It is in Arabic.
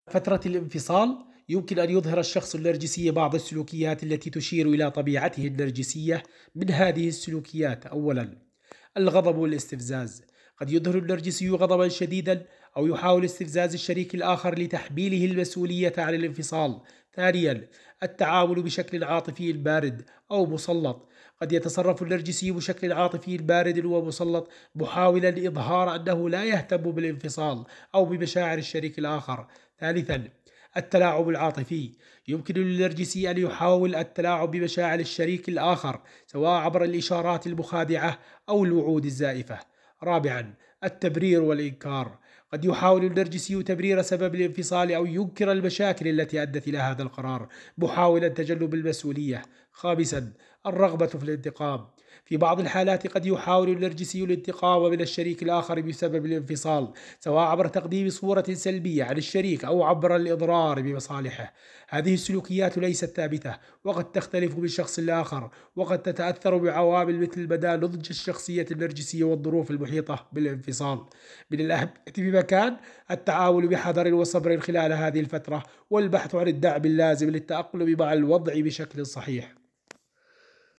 فترة الانفصال يمكن أن يظهر الشخص النرجسي بعض السلوكيات التي تشير إلى طبيعته النرجسية. من هذه السلوكيات: أولاً، الغضب والاستفزاز. قد يظهر النرجسي غضبا شديدا أو يحاول استفزاز الشريك الآخر لتحميله المسؤولية عن الانفصال. ثانيا، التعامل بشكل عاطفي بارد أو مسلط. قد يتصرف النرجسي بشكل عاطفي بارد ومسلط، محاولا إظهار أنه لا يهتم بالانفصال أو بمشاعر الشريك الآخر. ثالثا، التلاعب العاطفي. يمكن للنرجسي أن يحاول التلاعب بمشاعر الشريك الآخر، سواء عبر الإشارات المخادعة أو الوعود الزائفة. رابعا، التبرير والإنكار. قد يحاول النرجسي تبرير سبب الانفصال أو ينكر المشاكل التي أدت إلى هذا القرار، محاولا تجنب المسؤولية. خامسا، الرغبة في الانتقام. في بعض الحالات قد يحاول النرجسي الانتقام من الشريك الآخر بسبب الانفصال، سواء عبر تقديم صورة سلبية عن الشريك أو عبر الإضرار بمصالحه. هذه السلوكيات ليست ثابتة، وقد تختلف من شخص لآخر، وقد تتأثر بعوامل مثل مدى نضج الشخصية النرجسية والظروف المحيطة بالانفصال. من الأهم بمكان التعامل بحذر وصبر خلال هذه الفترة، والبحث عن الدعم اللازم للتأقلم مع الوضع بشكل صحيح.